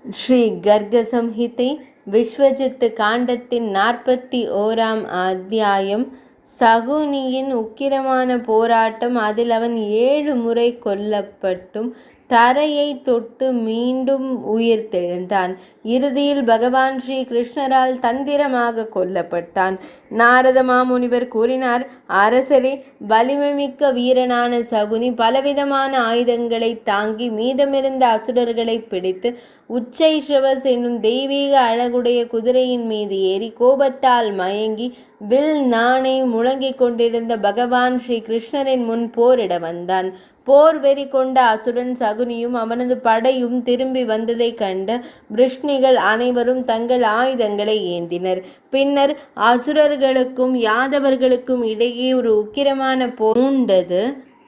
ஸ்ரீ கர்க சம்ஹிதை விஸ்வஜித் காண்டத்தின் 41ஆம் அத்தியாயம். சகுனியின் உக்கிரமான போராட்டம். அதில் அவன் 7 முறை கொல்லப்பட்டும் தரையை தொட்டு மீண்டும் உயிர்த்தெழுந்தான். இறுதியில் பகவான் ஸ்ரீ கிருஷ்ணரால் தந்திரமாக கொல்லப்பட்டான். நாரத மாமுனிவர் கூறினார், அரசரே, வலிமைமிக்க வீரனான சகுனி பலவிதமான ஆயுதங்களை தாங்கி மீதமிருந்த அசுரர்களை பிடித்து உச்சைஸ்ரவஸ் என்னும் தெய்வீக அழகுடைய குதிரையின் மீது ஏறி கோபத்தால் மயங்கி வில் நாணை முழங்கிக் கொண்டிருந்த பகவான் ஸ்ரீ கிருஷ்ணரின் முன் போரிட வந்தான். போர் வெறி கொண்ட அசுரன் சகுனியும் அவனது படையும் திரும்பி வந்ததை கண்ட விருஷ்ணிகள் அனைவரும் தங்கள் ஆயுதங்களை ஏந்தினர். பின்னர் அசுரர்களுக்கும் யாதவர்களுக்கும் இடையே ஒரு உக்கிரமான போர் மூண்டது.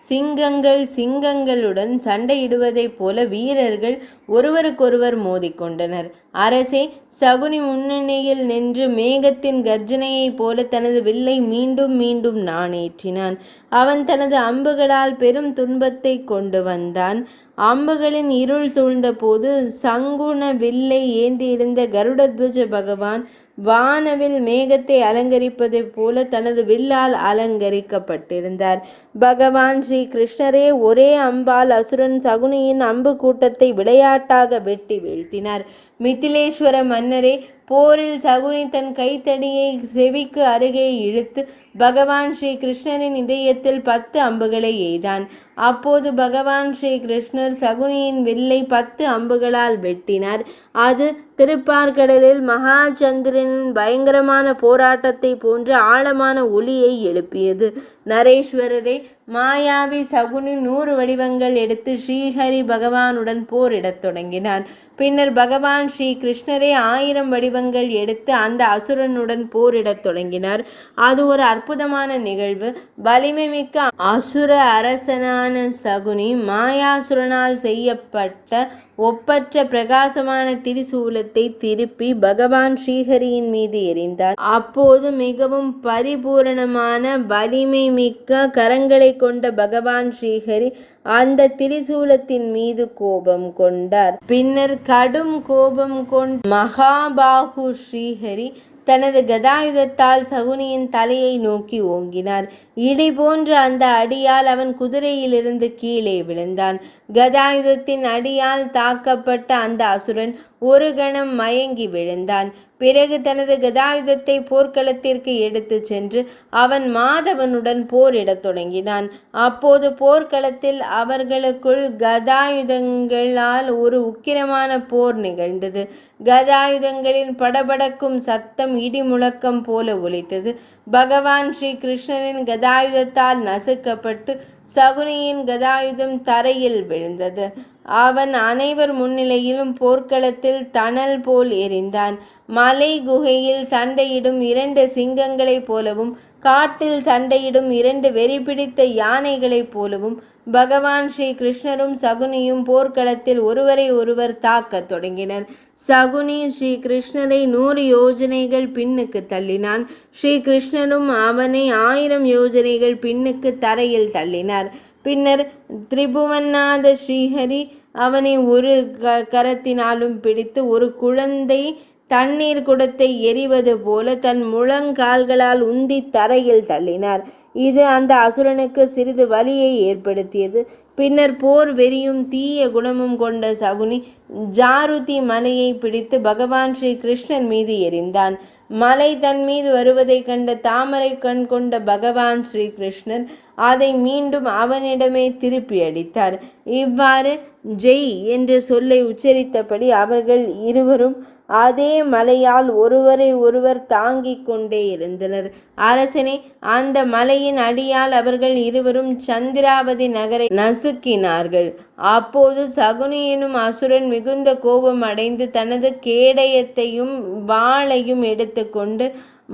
சிங்கங்களுடன் சண்டையிடுவதைப் போல வீரர்கள் ஒருவருக்கொருவர் மோதிக்கொண்டனர். அரசே, சகுனி முன்னணியில் நின்று மேகத்தின் கர்ஜனையைப் போல தனது வில்லை மீண்டும் மீண்டும் நாணேற்றினான். அவன் தனது அம்புகளால் பெரும் துன்பத்தை கொண்டு வந்தான். அம்புகளின் இருள் சூழ்ந்த போது சங்குண வில்லை ஏந்தியிருந்த கருடத்வஜ பகவான் வானவில் மேகத்தை அலங்கரிப்பதைப் போல தனது வில்லால் அலங்கரிக்கப்பட்டிருந்தார். பகவான் ஸ்ரீ கிருஷ்ணரே ஒரே அம்பால் அசுரன் சகுனியின் அம்பு கூட்டத்தை விளையாட்டாக வெட்டி வீழ்த்தினார். மிதிலேஸ்வர மன்னரே, போரில் சகுனி தன் கைத்தடியை செவிக்கு அருகே இழுத்து பகவான் ஸ்ரீ கிருஷ்ணரின் இதயத்தில் 10 அம்புகளை எய்தான். அப்போது பகவான் ஸ்ரீ கிருஷ்ணர் சகுனியின் வில்லை 10 அம்புகளால் வெட்டினார். அது திருப்பார்கடலில் மகாசந்திரனின் பயங்கரமான போராட்டத்தை போன்ற ஆழமான ஒலியை எழுப்பியது. நரேஸ்வரரே, மாயாவி சகுனி 100 வடிவங்கள் எடுத்து ஸ்ரீஹரி பகவானுடன் போரிடத் தொடங்கினான். பின்னர் பகவான் ஸ்ரீ கிருஷ்ணரே 1000 வடிவங்கள் எடுத்து அந்த அசுரனுடன் போரிடத் தொடங்கினார். அது ஒரு அற்புதமான நிகழ்வு. வலிமை மிக்க அசுர அரசனான சகுனி மாயாசுரனால் செய்யப்பட்ட ஒப்பற்ற பிரகாசமான திரிசூலத்தை திருப்பி பகவான் ஸ்ரீஹரியின் மீது எறிந்தார். அப்போது மிகவும் பரிபூரணமான வலிமை மிக்க கரங்களை கொண்ட பகவான் ஸ்ரீஹரி அந்த திரிசூலத்தின் மீது கோபம் கொண்டார். பின்னர் கடும் கோபம் கொண்ட மகாபாகு ஸ்ரீஹரி தனது கதாயுதத்தால் சகுனியின் தலையை நோக்கி ஓங்கினார். இடி போன்ற அந்த அடியால் அவன் குதிரையிலிருந்து கீழே விழுந்தான். கதாயுதத்தின் அடியால் தாக்கப்பட்ட அந்த அசுரன் ஒரு கணம் மயங்கி விழுந்தான். பிறகு தனது கதாயுதத்தை போர்க்களத்திற்கு எடுத்து சென்று அவன் மாதவனுடன் போரிடத் தொடங்கினான். அப்போது போர்க்களத்தில் அவர்களுக்குள் கதாயுதங்களால் ஒரு உக்கிரமான போர் நிகழ்ந்தது. கதாயுதங்களின் படபடக்கும் சத்தம் இடி முழக்கம் போல ஒலித்தது. பகவான் ஸ்ரீ கிருஷ்ணரின் கதாயுதத்தால் நசுக்கப்பட்டு சகுனியின் கதாயுதம் தரையில் விழுந்தது. அவன் அனைவர் முன்னிலையிலும் போர்க்களத்தில் தணல் போல் எரிந்தான். மலை குகையில் சண்டையிடும் 2 சிங்கங்களைப் போலவும் காட்டில் சண்டையிடும் 2 வெறி பிடித்த யானைகளைப் போலவும் பகவான் ஸ்ரீ கிருஷ்ணரும் சகுனியும் போர்க்களத்தில் ஒருவரை ஒருவர் தாக்கத் தொடங்கினர். சகுனி ஸ்ரீ கிருஷ்ணரை 100 யோஜனைகள் பின்னுக்கு தள்ளினான். ஸ்ரீ கிருஷ்ணரும் அவனை 1000 யோஜனைகள் பின்னுக்கு தரையில் தள்ளினார். பின்னர் திரிபுவன்னாத ஸ்ரீஹரி அவனை ஒரு கரத்தினாலும் பிடித்து ஒரு குழந்தை தண்ணீர் குடத்தை எறிவது போல தன் முழங்கால்களால் உந்தி தரையில் தள்ளினார். இது அந்த அசுரனுக்கு சிறிது வலியை ஏற்படுத்தியது. பின்னர் போர் வெறியும் தீய குணமும் கொண்ட சகுனி ஜாருதி மலையை பிடித்து பகவான் ஸ்ரீ கிருஷ்ணன் மீது எறிந்தான். மலை தன் மீது வருவதை கண்ட தாமரை கண் கொண்ட பகவான் ஸ்ரீ கிருஷ்ணர் அதை மீண்டும் அவனிடமே திருப்பி அடித்தார். இவ்வாறு ஜெய் என்ற சொல்லை உச்சரித்தபடி அவர்கள் இருவரும் அதே மலையால் ஒருவரை ஒருவர் தாங்கிக் கொண்டே இருந்தனர். அரசனே, அந்த மலையின் அடியால் அவர்கள் இருவரும் சந்திராவதி நகரை நசுக்கினார்கள். அப்போது சகுனி எனும் அசுரன் மிகுந்த கோபம் அடைந்து தனது கேடயத்தையும் வாளையும் எடுத்துக்கொண்டு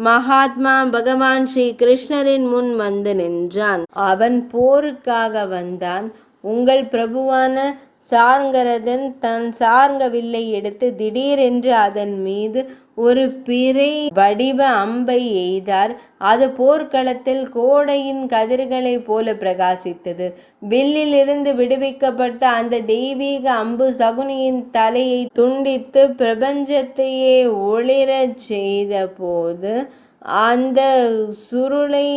மகாத்மா பகவான் ஸ்ரீ கிருஷ்ணரின் முன் வந்து நின்றான். அவன் போருக்காக வந்தான். உங்கள் பிரபுவான சார்ங்கரதன் தன் சார்ங்க வில்லை எடுத்து திடீரென்று அதன் மீது ஒரு பிறை வடிவ அம்பை எய்தார். அது போர்க்களத்தில் கோடையின் கதிர்களைப் போல பிரகாசித்தது. வில்லிலிருந்து விடுவிக்கப்பட்ட அந்த தெய்வீக அம்பு சகுனியின் தலையை துண்டித்து பிரபஞ்சத்தையே ஒளிரச் செய்த போது அந்த சுருளை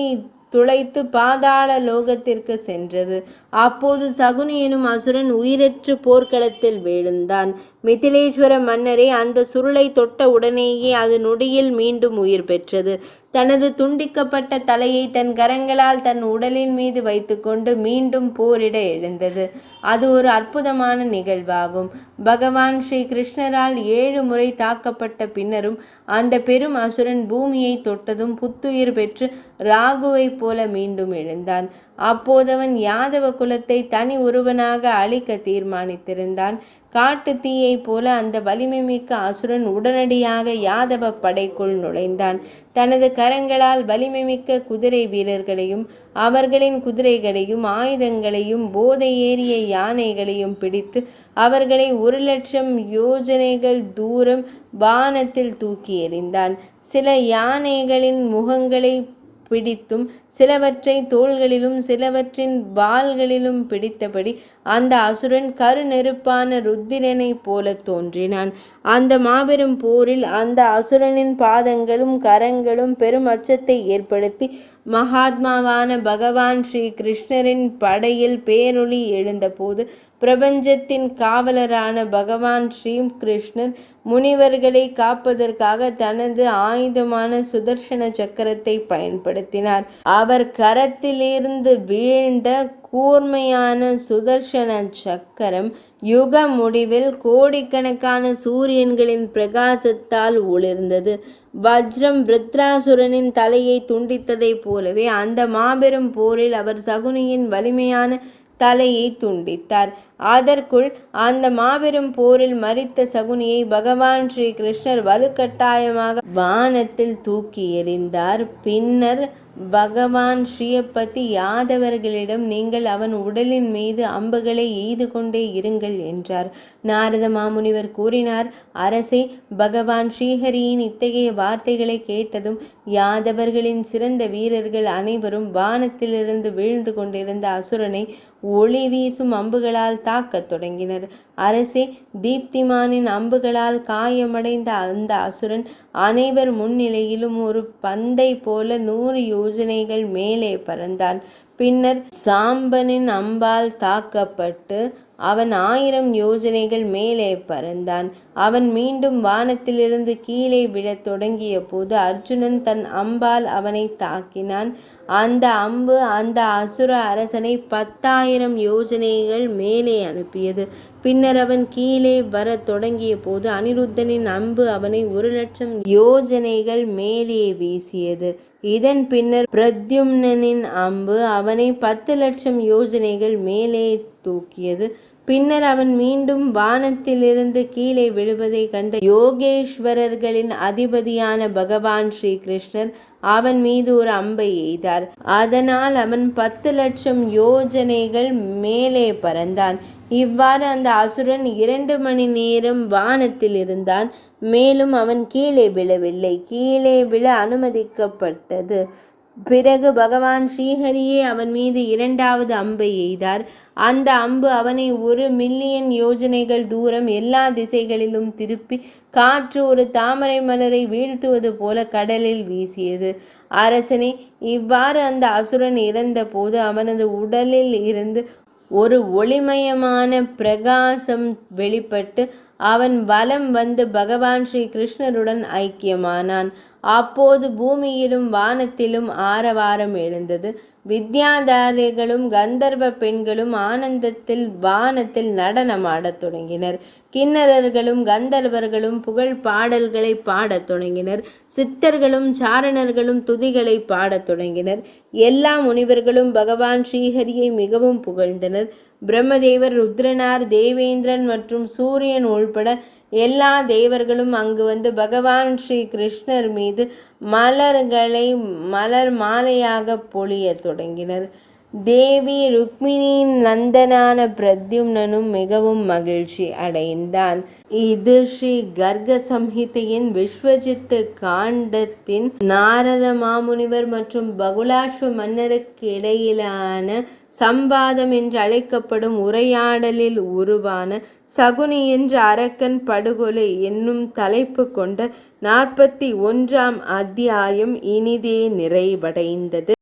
துளைத்து பாதாள லோகத்திற்கு சென்றது. அப்போது சகுனி எனும் அசுரன் உயிரற்று போர்க்களத்தில் வீழ்ந்தான். மிதிலேஸ்வர மன்னரே, அந்த சுருளை தொட்ட உடனேயே அது நொடியில் மீண்டும் உயிர் பெற்றது. தனது துண்டிக்கப்பட்ட தலையை தன் கரங்களால் தன் உடலின் மீது வைத்துக்கொண்டு மீண்டும் போரிட எழுந்தது. அது ஒரு அற்புதமான நிகழ்வாகும். பகவான் ஸ்ரீ கிருஷ்ணரால் 7 முறை தாக்கப்பட்ட பின்னரும் அந்த பெரும் அசுரன் பூமியை தொட்டதும் புத்துயிர் பெற்று ராகுவை போல மீண்டும் எழுந்தான். அப்போதவன் யாதவ குலத்தை தனி ஒருவனாக அழிக்க தீர்மானித்திருந்தான். காட்டு தீயை போல அந்த வலிமை மிக்க அசுரன் உடனடியாக யாதவ படைக்குள் நுழைந்தான். தனது கரங்களால் வலிமை மிக்க குதிரை வீரர்களையும் அவர்களின் குதிரைகளையும் ஆயுதங்களையும் போதை ஏறிய யானைகளையும் பிடித்து அவர்களை 1,00,000 யோஜனைகள் தூரம் வானத்தில் தூக்கி எறிந்தான். சில யானைகளின் முகங்களை பிடித்தும் சிலவற்றை தோள்களிலும் சிலவற்றின் வாள்களிலும் பிடித்தபடி அந்த அசுரன் கருநெருப்பான ருத்திரனைப் போல தோன்றினான். அந்த மாபெரும் போரில் அந்த அசுரனின் பாதங்களும் கரங்களும் பெரும் அச்சத்தை ஏற்படுத்தி மகாத்மாவான பகவான் ஸ்ரீ கிருஷ்ணரின் படையில் பேரொளி எழுந்தபோது பிரபஞ்சத்தின் காவலரான பகவான் ஸ்ரீ கிருஷ்ணர் முனிவர்களை காப்பதற்காக தனது ஆயுதமான சுதர்சன சக்கரத்தை பயன்படுத்தினார். அவர் கரத்திலிருந்து வீழ்ந்த கூர்மையான சுதர்சன சக்கரம் யுக முடிவில் கோடிக்கணக்கான சூரியன்களின் பிரகாசத்தால் ஒளிர்ந்தது. வஜ்ரம் விருத்ராசுரனின் தலையை துண்டித்ததைப் போலவே அந்த மாபெரும் போரில் அவர் சகுனியின் வலிமையான தலையை துண்டித்தார். அதற்குள் அந்த மாபெரும் போரில் மரித்த சகுனியை பகவான் ஸ்ரீ கிருஷ்ணர் வலுக்கட்டாயமாக வானத்தில் தூக்கி எறிந்தார். பின்னர் பகவான் ஸ்ரீயப்பதி யாதவர்களிடம், நீங்கள் அவன் உடலின் மீது அம்புகளை எய்து கொண்டே இருங்கள் என்றார். நாரத மாமுனிவர் கூறினார், அரசே, பகவான் ஸ்ரீஹரியின் இத்தகைய வார்த்தைகளை கேட்டதும் யாதவர்களின் சிறந்த வீரர்கள் அனைவரும் வானத்திலிருந்து வீழ்ந்து கொண்டிருந்த அசுரனை ஒளி வீசும் அம்புகளால் தாக்கத் தொடங்கினர். அரசே, தீப்திமானின் அம்புகளால் காயமடைந்த அந்த அசுரன் அனைவர் முன்னிலையிலும் ஒரு பந்தை போல 100 யோஜனைகள் மேலே பறந்தான். பின்னர் சாம்பனின் அம்பால் தாக்கப்பட்டு அவன் 1000 யோஜனைகள் மேலே பறந்தான். அவன் மீண்டும் வானத்திலிருந்து கீழே விழத் தொடங்கிய போது அர்ஜுனன் தன் அம்பால் அவனை தாக்கினான். அந்த அம்பு அந்த அசுர அரசனை 10,000 யோஜனைகள் மேலே அனுப்பியது. பின்னர் அவன் கீழே வர தொடங்கிய போது அனிருத்தனின் அம்பு அவனை 1,00,000 யோஜனைகள் மேலே வீசியது. இதன் பின்னர் பிரத்யும்னனின் அம்பு அவனை 10,00,000 யோஜனைகள் மேலே தூக்கியது. பின்னர் அவன் மீண்டும் வானத்திலிருந்து கீழே விழுவதை கண்ட யோகேஸ்வரர்களின் அதிபதியான பகவான் ஸ்ரீ கிருஷ்ணர் அவன் மீது ஒரு அம்பை எய்தார். அதனால் அவன் 10,00,000 யோஜனைகள் மேலே பறந்தான். இவ்வாறு அந்த அசுரன் 2 மணி நேரம் வானத்தில் இருந்தான். மேலும் அவன் கீழே விழவில்லை. கீழே விழ அனுமதிக்கப்பட்டது. பிறகு பகவான் ஸ்ரீஹரியே அவன் மீது 2வது அம்பை எய்தார். அந்த அம்பு அவனை 1 மில்லியன் யோஜனைகள் தூரம் எல்லா திசைகளிலும் திருப்பி காற்று ஒரு தாமரை மலரை வீழ்த்துவது போல கடலில் வீசியது. அரசனே, இவ்வாறு அந்த அசுரன் இறந்த போது அவனது உடலில் இருந்து ஒரு ஒளிமயமான பிரகாசம் வெளிப்பட்டு அவன் வலம் வந்து பகவான் ஸ்ரீ கிருஷ்ணருடன் ஐக்கியமானான். அப்போது பூமியிலும் வானத்திலும் ஆரவாரம் எழுந்தது. வித்யாதாரிகளும் கந்தர்வ பெண்களும் ஆனந்தத்தில் வானத்தில் நடனமாடத் தொடங்கினர். கிண்ணறர்களும் கந்தர்வர்களும் புகழ் பாடல்களை பாடத் தொடங்கினர். சித்தர்களும் சாரணர்களும் துதிகளை பாடத் தொடங்கினர். எல்லா முனிவர்களும் பகவான் ஸ்ரீஹரியை மிகவும் புகழ்ந்தனர். பிரம்மதேவர், ருத்ரனார், தேவேந்திரன் மற்றும் சூரியன் உள்பட எல்லா தேவர்களும் அங்கு வந்து பகவான் ஸ்ரீ கிருஷ்ணர் மீது மலர்களை மலர் மாலையாக பொழிய தொடங்கினர். தேவி ருக்மிணியின் நந்தனான பிரத்யும்னனும் மிகவும் மகிழ்ச்சி அடைந்தான். இது ஸ்ரீ கர்க சம்ஹிதையின் விஸ்வஜித் காண்டத்தின் நாரத மாமுனிவர் மற்றும் பகுலாஸ்வ மன்னருக்கு இடையிலான சம்வாதம் என்று அழைக்கப்படும் உரையாடலில் உருவான சகுனி என்ற அரக்கன் படுகொலை என்னும் தலைப்பு கொண்ட 41ஆம் அத்தியாயம் இனிதே நிறைவடைந்தது.